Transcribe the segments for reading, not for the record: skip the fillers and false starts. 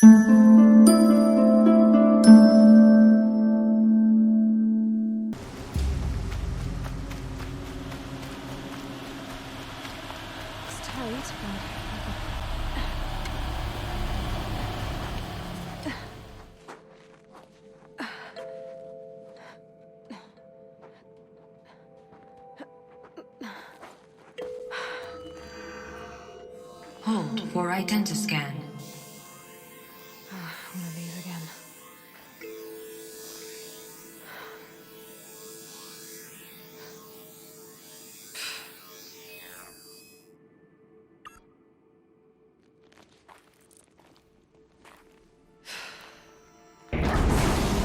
Hold for identiscan. One of these again.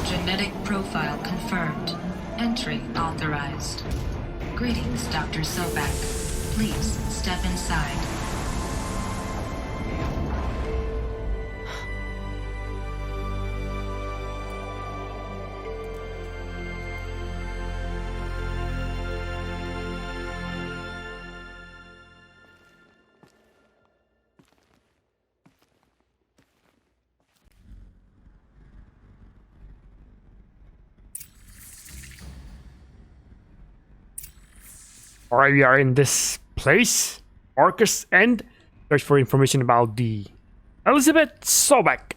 Genetic profile confirmed. Entry authorized. Greetings, Dr. Sobek. Please step inside. Alright, we are in this place, MarkersEnd. Search for information about the Elizabeth Sobek.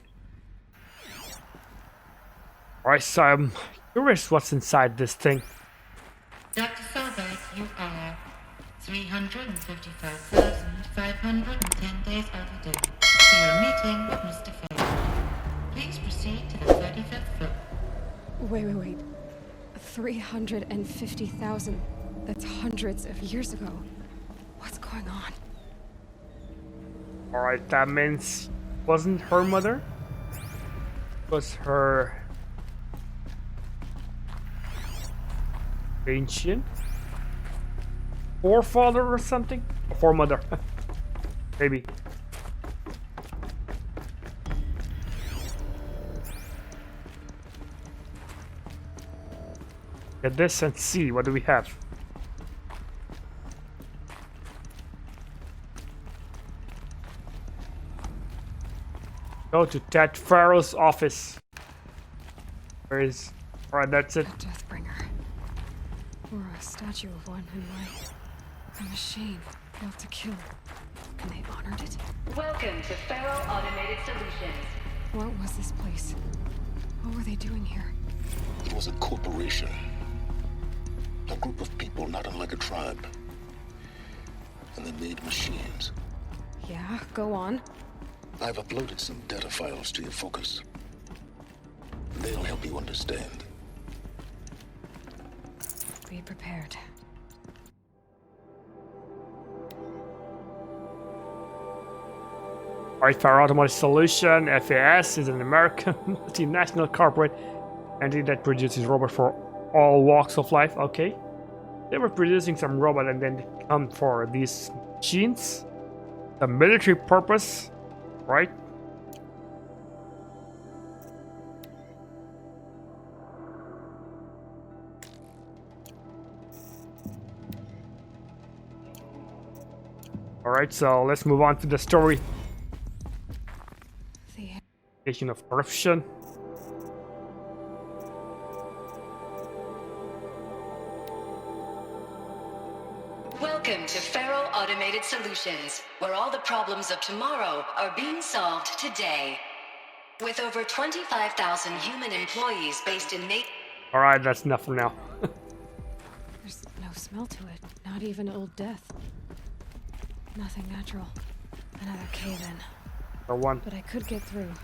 Alright, so I'm curious what's inside this thing. Dr. Sobek, you are 355,510 days out of date. For your meeting with Mr. Farrell. Please proceed to the 35th floor. Wait. 350,000. That's hundreds of years ago. What's going on? Alright, that means wasn't her mother? It was her ancient forefather or something? Foremother. Maybe. Get this and see, what do we have? Go to Ted Farrell's office. Where is... Alright, that's it. A Deathbringer. Or a statue of one who might... A machine built to kill. And they honored it? Welcome to Farrell Automated Solutions. What was this place? What were they doing here? It was a corporation. A group of people not unlike a tribe. And they made machines. Yeah, go on. I've uploaded some data files to your focus. They'll help you understand. Be prepared. Alright, Farrell Automotive Solution, FAS, is an American multinational corporate entity that produces robots for all walks of life. Okay. They were producing some robot and then they come for these machines. The military purpose, right? Alright, so let's move on to the story. The Of corruption. Welcome to Farrell Automated Solutions, where all the problems of tomorrow are being solved today. With over 25,000 human employees based in Alright, that's enough for now. There's no smell to it. Not even Old Death. Nothing natural. Another cave-in. For one. But I could get through.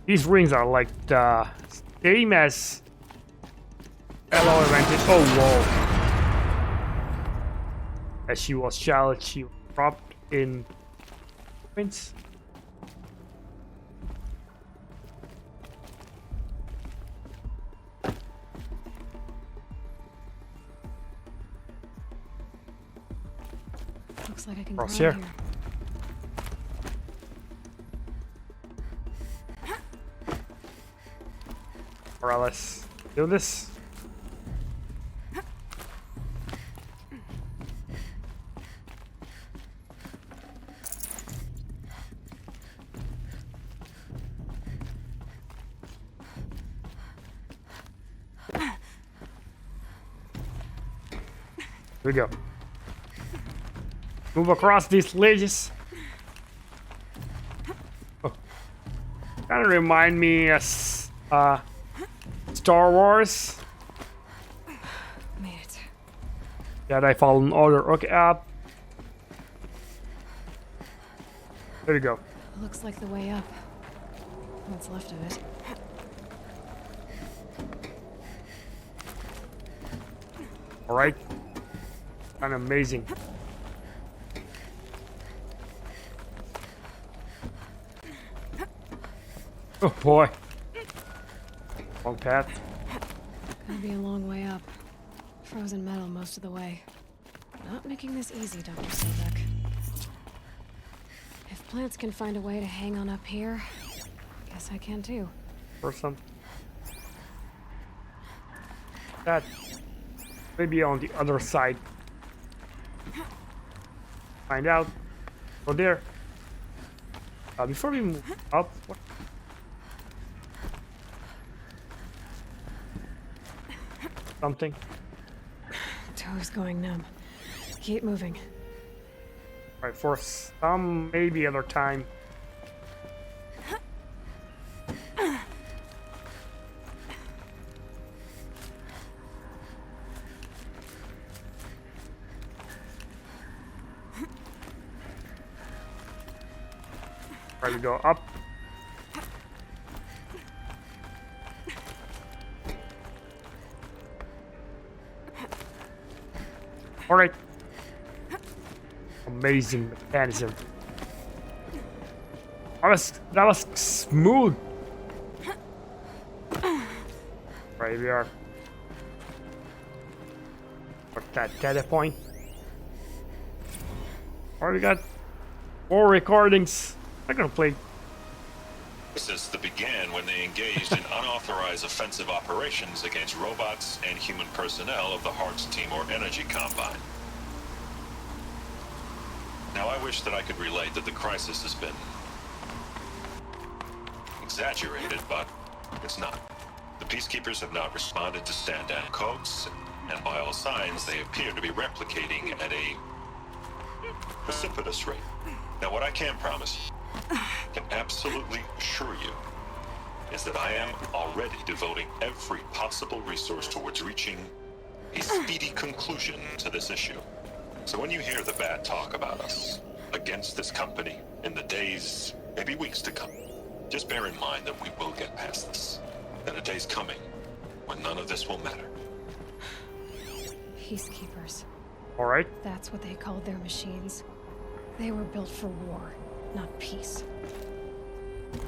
These rings are like the same as Aloy rented. Oh, whoa. As she was child, she was dropped in points. Looks like I can Cross climb here. here. Alright, let's do this. we go. Move across these ledges. Oh. Kind of remind me of Star Wars. Made it. Jedi Fallen Order. Okay, up. There we go. Looks like the way up. What's left of it. All right. Kind of amazing. Oh boy. Long path. Gonna be a long way up. Frozen metal most of the way. Not making this easy, Dr. Sobek. If plants can find a way to hang on up here, guess I can too. Or some. That. Maybe on the other side. Find out. Go there. Before we move up. What? Something. Toes going numb. Keep moving. Right, for some maybe other time. Right, we go up. All right. Amazing mechanism. That was smooth. Right, we are. What's that data point? Alright, we got more recordings. I'm gonna play. This began when they engaged in unauthorized offensive operations against robots and human personnel of the Hearts Timor Energy Combine. Now, I wish that I could relate that the crisis has been exaggerated, but it's not. The Peacekeepers have not responded to stand-down codes, and by all signs, they appear to be replicating at a precipitous rate. Now, what I can promise, can absolutely assure you, is that I am already devoting every possible resource towards reaching a speedy conclusion to this issue. So when you hear the bad talk about us against this company in the days, maybe weeks to come, just bear in mind that we will get past this. That a day's coming when none of this will matter. Peacekeepers. Alright. That's what they called their machines. They were built for war, not peace.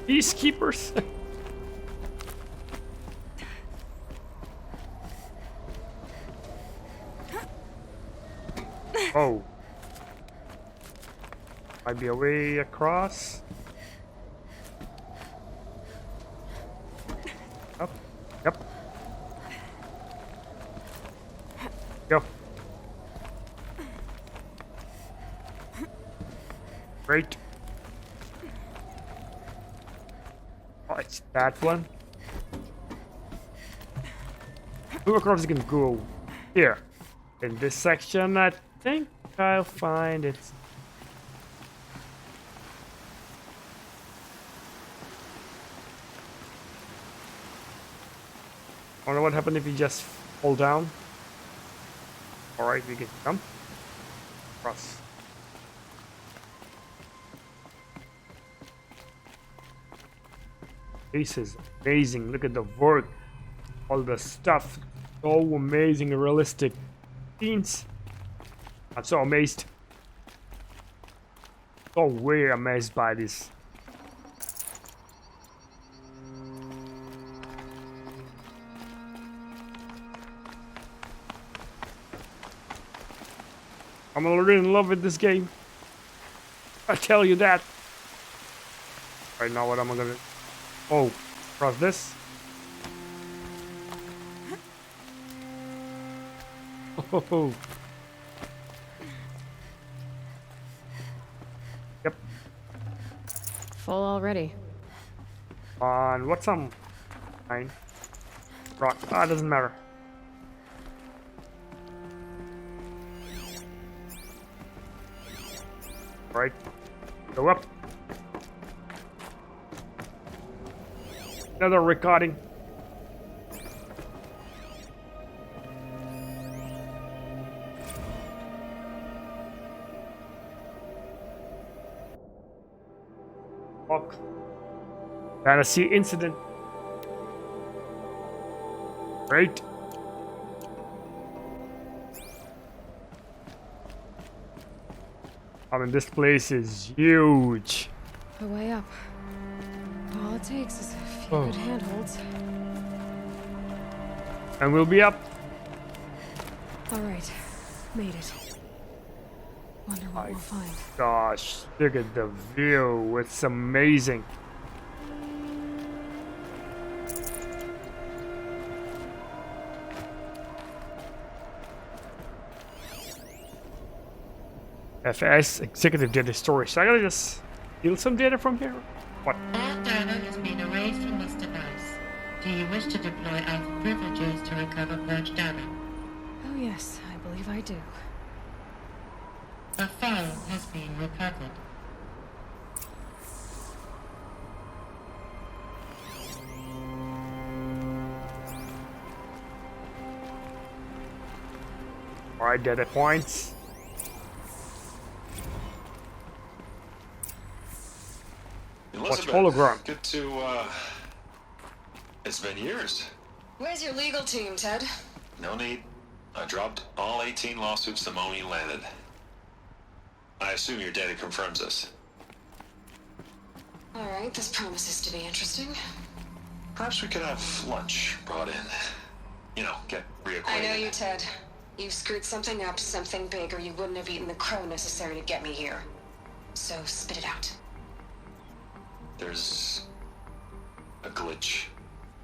Peacekeepers. Oh. Might be a way across. Up. Yep. Go. Great. Oh, it's that one. Who across can go here? In this section, I think I'll find it. I wonder what happened if you just fall down. Alright, we can jump. Cross. This is amazing. Look at the work. All the stuff. So amazing and realistic. Scenes. I'm so amazed. So way amazed by this. I'm already in love with this game. I tell you that. Right now, what am I gonna? Oh, cross this. Oh. Yep. Full already. On what's on? Fine. Rock. Ah, doesn't matter. Right. Go up. Another recording. Fuck. Fantasy incident. Great. I mean, this place is huge. The way up. All it takes is a few good handholds. And we'll be up. Alright. Made it. Wonder what we'll find. Gosh, look at the view. It's amazing. FS executive data storage. So I gotta just steal some data from here? What? All data has been erased from this device. Do you wish to deploy our privileges to recover purged data? Oh yes, I believe I do. A file has been recovered. Alright, data points. What's hologram? Good to, it's been years. Where's your legal team, Ted? No need. I dropped all 18 lawsuits the moment you landed. I assume your data confirms this. All right, this promises to be interesting. Perhaps we could have lunch brought in. You know, get reacquainted. I know you, Ted. You screwed something up, something big, or you wouldn't have eaten the crow necessary to get me here. So spit it out. There's a glitch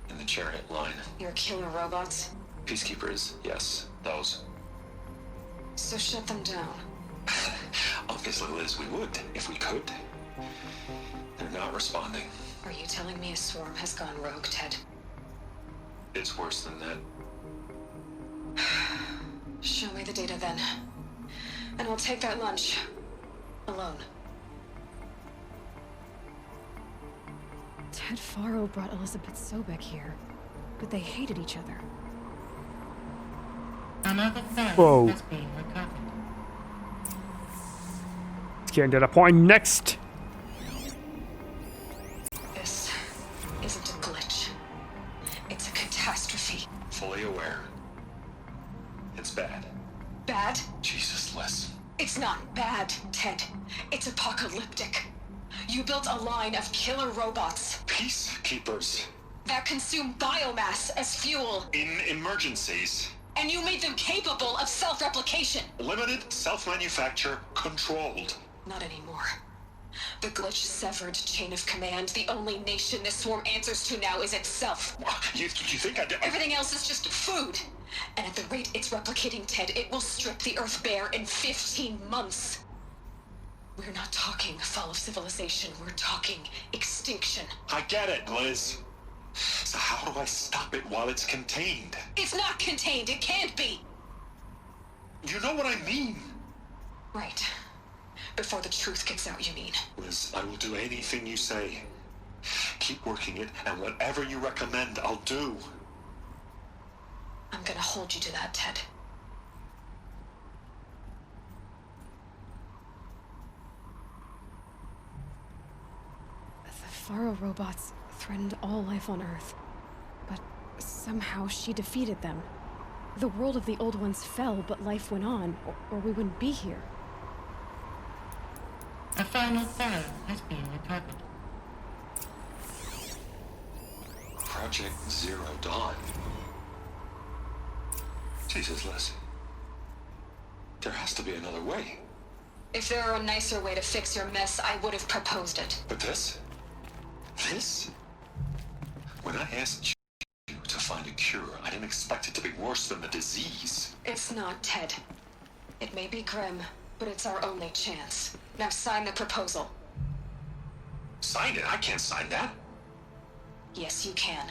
in the chariot line. Your killer robots? Peacekeepers, yes, those. So shut them down. Obviously, Liz, we would, if we could. They're not responding. Are you telling me a swarm has gone rogue, Ted? It's worse than that. Show me the data then. And I'll take that lunch. Alone. Ted Faro brought Elizabeth Sobek here, but they hated each other. Another file Whoa. has been recovered. Scan data point next. This isn't a glitch. It's a catastrophe. Fully aware. It's bad. Bad? Jesus, Liz. It's not bad, Ted. It's apocalyptic. You built a line of killer robots Peacekeepers. that consume biomass as fuel, In emergencies. and you made them capable of self-replication. Limited, self-manufacture, controlled. Not anymore. The glitch severed chain of command. The only nation this swarm answers to now is itself. You think I... Everything else is just food. And at the rate it's replicating, Ted, it will strip the Earth bare in 15 months. We're not talking fall of civilization. We're talking extinction. I get it, Liz. So how do I stop it while it's contained? It's not contained. It can't be. You know what I mean. Right. Before the truth gets out, you mean? Liz, I will do anything you say. Keep working it, and whatever you recommend, I'll do. I'm gonna hold you to that, Ted. The Faro robots threatened all life on Earth, but somehow she defeated them. The world of the old ones fell, but life went on, or we wouldn't be here. A final file has been recovered. Project Zero Dawn. Jesus, Liz. There has to be another way. If there were a nicer way to fix your mess, I would have proposed it. But this? This? When I asked you to find a cure, I didn't expect it to be worse than the disease. It's not, Ted. It may be grim, but it's our only chance. Now sign the proposal. Sign it? I can't sign that. Yes, you can.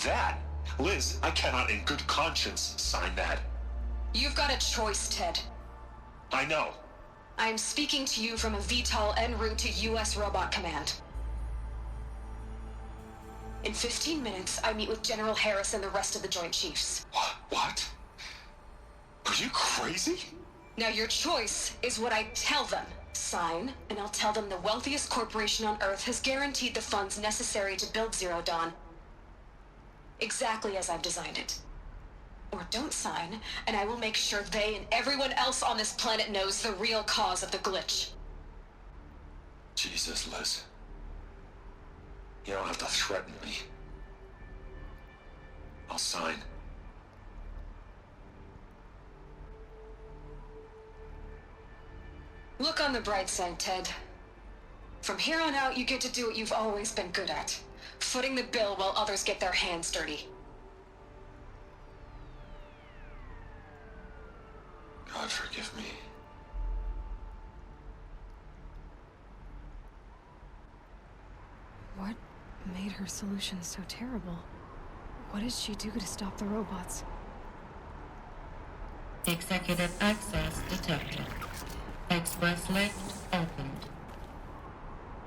That? Liz, I cannot in good conscience sign that. You've got a choice, Ted. I know. I'm speaking to you from a VTOL en route to U.S. Robot Command. In 15 minutes, I meet with General Harris and the rest of the Joint Chiefs. What? Are you crazy? Now your choice is what I tell them. Sign, and I'll tell them the wealthiest corporation on Earth has guaranteed the funds necessary to build Zero Dawn. Exactly as I've designed it. Or don't sign, and I will make sure they and everyone else on this planet knows the real cause of the glitch. Jesus, Liz. You don't have to threaten me. I'll sign. Look on the bright side, Ted. From here on out, you get to do what you've always been good at. Footing the bill while others get their hands dirty. God forgive me. What made her solution so terrible? What did she do to stop the robots? Executive access detected. Express lift opened.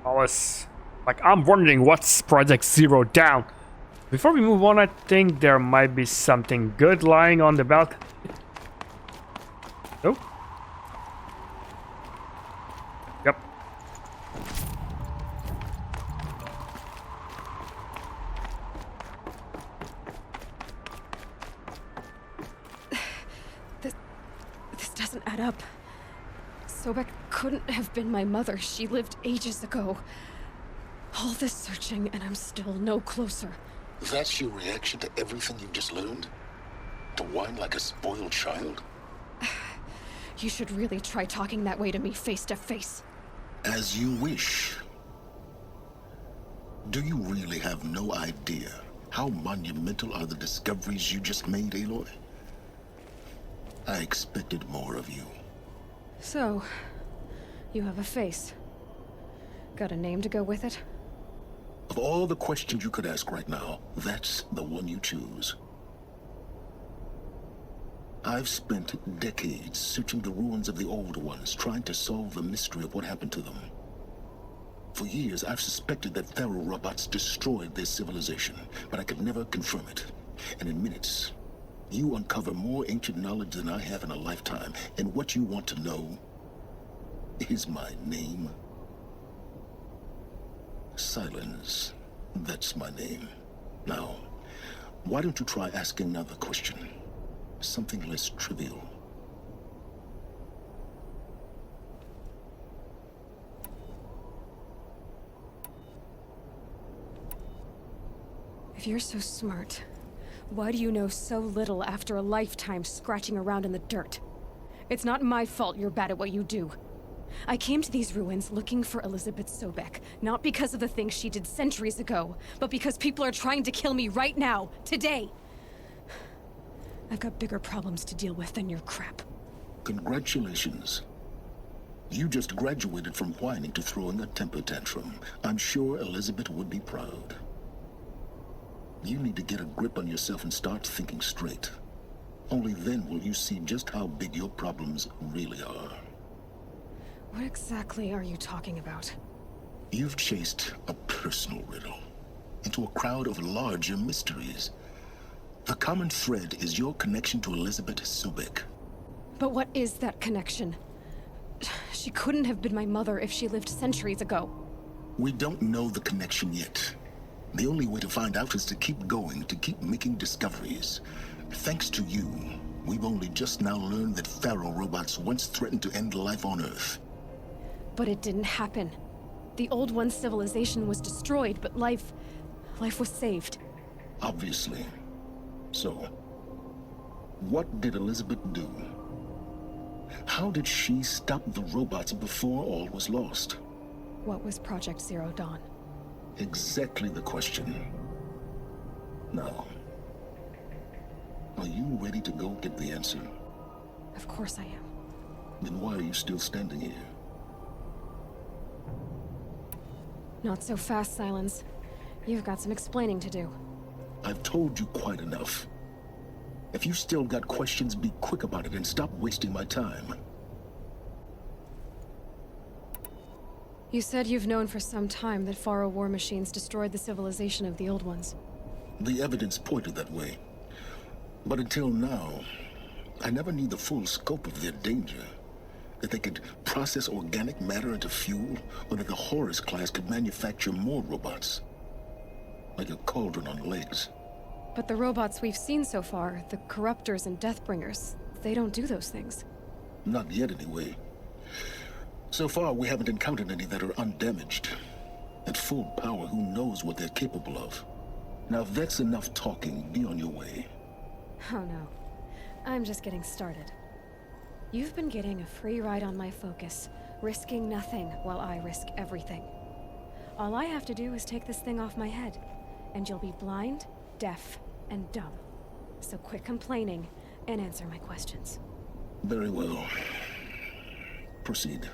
Alice, like, I'm wondering what's Project Zero Dawn. Before we move on, I think there might be something good lying on the balcony. Oh. Yep. This doesn't add up. Sobek couldn't have been my mother. She lived ages ago. All this searching, and I'm still no closer. That's your reaction to everything you've just learned? To whine like a spoiled child? You should really try talking that way to me face to face. As you wish. Do you really have no idea how monumental are the discoveries you just made, Aloy? I expected more of you. So, you have a face. Got a name to go with it? Of all the questions you could ask right now, that's the one you choose. I've spent decades searching the ruins of the old ones, trying to solve the mystery of what happened to them. For years, I've suspected that Faro robots destroyed their civilization, but I could never confirm it. And in minutes, you uncover more ancient knowledge than I have in a lifetime, and what you want to know is my name. Sylens. That's my name. Now, why don't you try asking another question? Something less trivial. If you're so smart, why do you know so little after a lifetime scratching around in the dirt? It's not my fault you're bad at what you do. I came to these ruins looking for Elizabeth Sobek, not because of the things she did centuries ago, but because people are trying to kill me right now, today. I've got bigger problems to deal with than your crap. Congratulations. You just graduated from whining to throwing a temper tantrum. I'm sure Elizabeth would be proud. You need to get a grip on yourself and start thinking straight. Only then will you see just how big your problems really are. What exactly are you talking about? You've chased a personal riddle into a crowd of larger mysteries. The common thread is your connection to Elizabeth Sobek. But what is that connection? She couldn't have been my mother if she lived centuries ago. We don't know the connection yet. The only way to find out is to keep going, to keep making discoveries. Thanks to you, we've only just now learned that Faro robots once threatened to end life on Earth. But it didn't happen. The Old One's civilization was destroyed, but life was saved. Obviously. So, what did Elizabeth do? How did she stop the robots before all was lost? What was Project Zero Dawn? Exactly the question. Now, are you ready to go get the answer? Of course I am. Then why are you still standing here? Not so fast, Sylens. You've got some explaining to do. I've told you quite enough. If you still got questions, be quick about it and stop wasting my time. You said you've known for some time that Faro war machines destroyed the civilization of the Old Ones. The evidence pointed that way. But until now, I never knew the full scope of their danger. That they could process organic matter into fuel, or that the Horus class could manufacture more robots. Like a cauldron on legs. But the robots we've seen so far, the Corruptors and Deathbringers, they don't do those things. Not yet, anyway. So far, we haven't encountered any that are undamaged. At full power, who knows what they're capable of? Now, if that's enough talking, be on your way. Oh no. I'm just getting started. You've been getting a free ride on my focus, risking nothing while I risk everything. All I have to do is take this thing off my head, and you'll be blind, deaf, and dumb. So quit complaining and answer my questions. Very well. Proceed.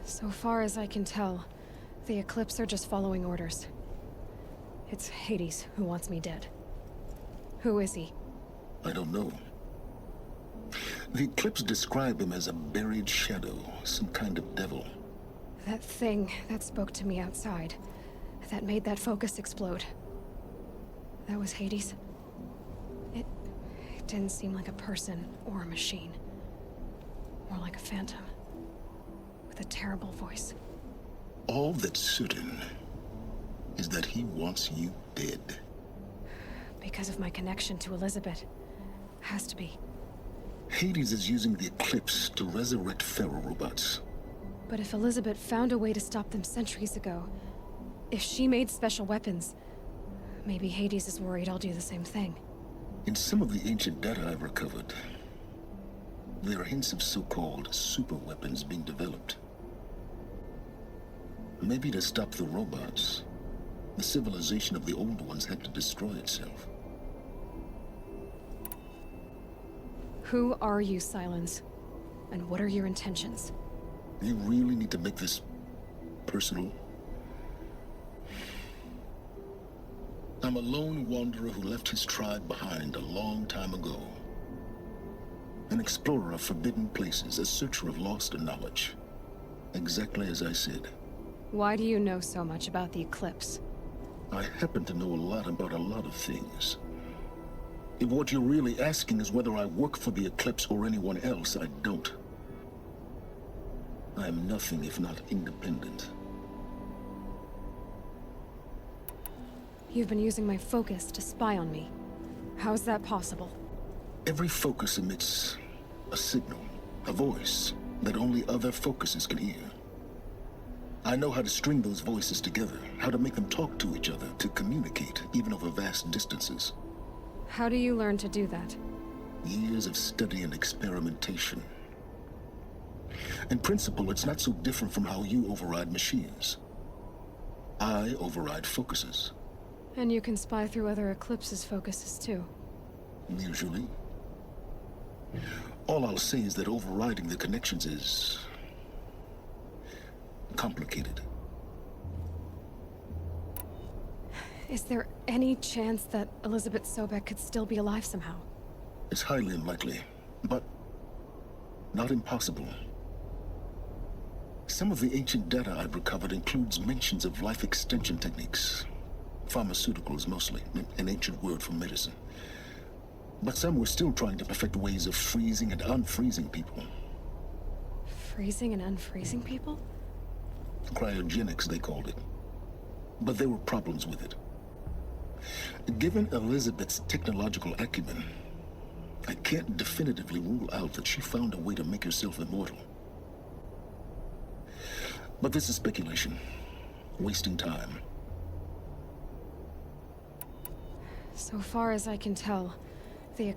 So far as I can tell, the Eclipse are just following orders. It's Hades who wants me dead. Who is he? I don't know. The Eclipse describe him as a buried shadow, some kind of devil. That thing that spoke to me outside, that made that focus explode. That was Hades? It didn't seem like a person or a machine. More like a phantom. With a terrible voice. All that's certain is that he wants you dead. Because of my connection to Elizabeth. Has to be. Hades is using the Eclipse to resurrect ferrorobots. But if Elizabeth found a way to stop them centuries ago, if she made special weapons, maybe Hades is worried I'll do the same thing. In some of the ancient data I've recovered, there are hints of so-called super weapons being developed. Maybe to stop the robots, the civilization of the Old Ones had to destroy itself. Who are you, Sylens? And what are your intentions? You really need to make this personal? I'm a lone wanderer who left his tribe behind a long time ago. An explorer of forbidden places, a searcher of lost knowledge. Exactly as I said. Why do you know so much about the Eclipse? I happen to know a lot about a lot of things. If what you're really asking is whether I work for the Eclipse or anyone else, I don't. I am nothing if not independent. You've been using my focus to spy on me. How is that possible? Every focus emits a signal, a voice, that only other focuses can hear. I know how to string those voices together, how to make them talk to each other, to communicate, even over vast distances. How do you learn to do that? Years of study and experimentation. In principle, it's not so different from how you override machines. I override focuses. And you can spy through other Eclipse's focuses too. Usually. All I'll say is that overriding the connections is complicated. Is there any chance that Elizabeth Sobek could still be alive somehow? It's highly unlikely, but not impossible. Some of the ancient data I've recovered includes mentions of life extension techniques. Pharmaceuticals mostly, an ancient word for medicine. But some were still trying to perfect ways of freezing and unfreezing people. Freezing and unfreezing people? Cryogenics, they called it. But there were problems with it. Given Elizabeth's technological acumen, I can't definitively rule out that she found a way to make herself immortal. But this is speculation. Wasting time. So far as I can tell,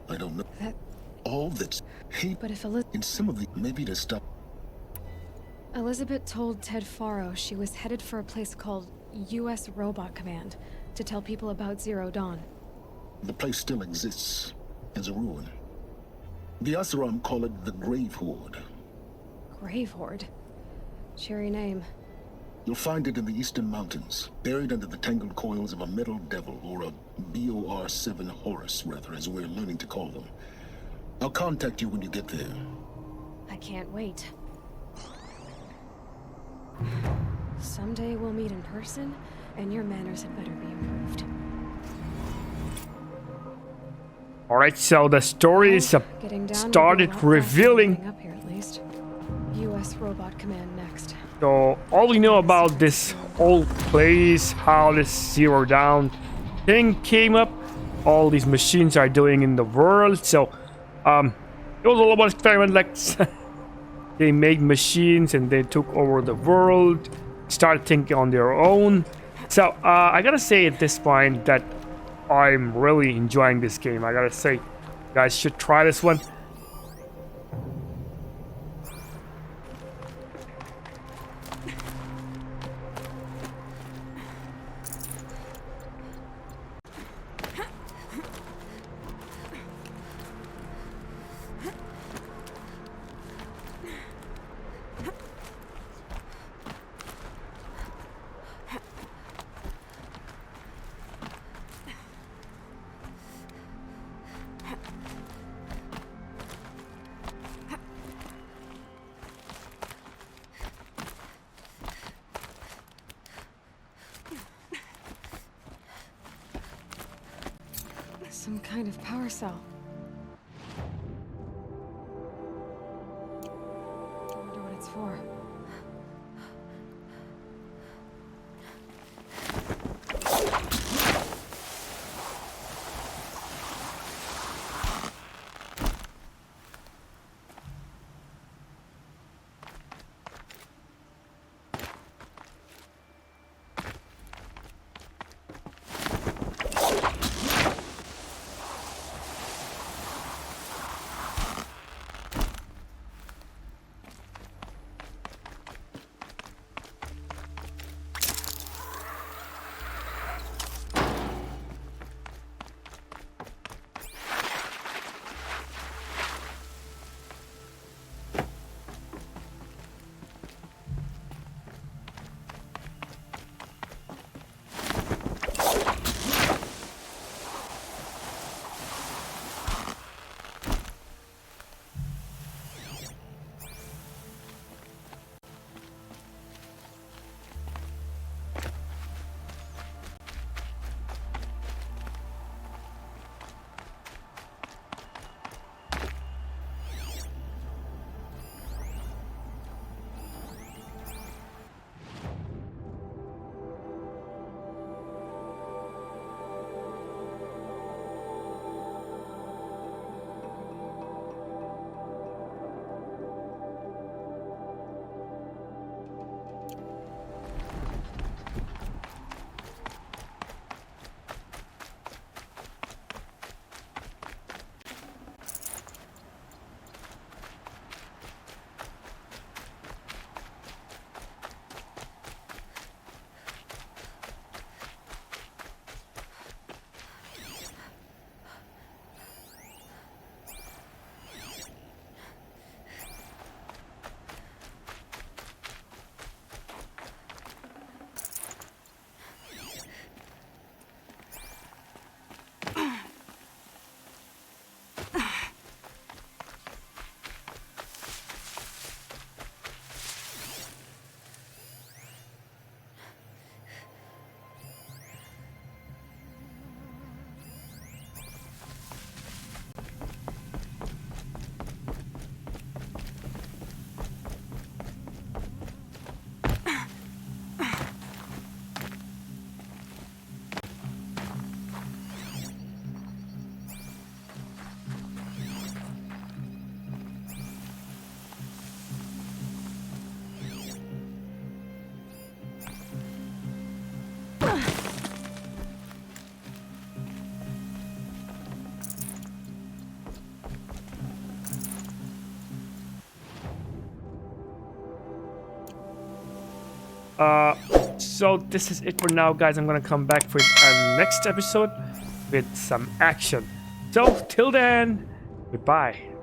I don't know. That... All that's... Hey, But if in some of the... Maybe to stop... Elizabeth told Ted Faro she was headed for a place called U.S. Robot Command to tell people about Zero Dawn. The place still exists as a ruin. The Asuram call it the Grave Horde. Grave Horde? Cheery name. You'll find it in the Eastern Mountains, buried under the tangled coils of a metal devil, or a BOR-7 Horus, rather, as we're learning to call them. I'll contact you when you get there. I can't wait. Someday we'll meet in person, and your manners had better be improved. Alright, so the story is Getting down started will be a lot faster than revealing. getting up here, at least. U.S. Robot Command next. So all we know about this old place, how this zero down thing came up, all these machines are doing in the world. So it was all about experiment, like they made machines and they took over the world, started thinking on their own. So I gotta say at this point that I'm really enjoying this game. I gotta say, you guys should try this one. Some kind of power cell. I wonder what it's for. So this is it for now, guys. I'm gonna come back for our next episode with some action. So till then, goodbye.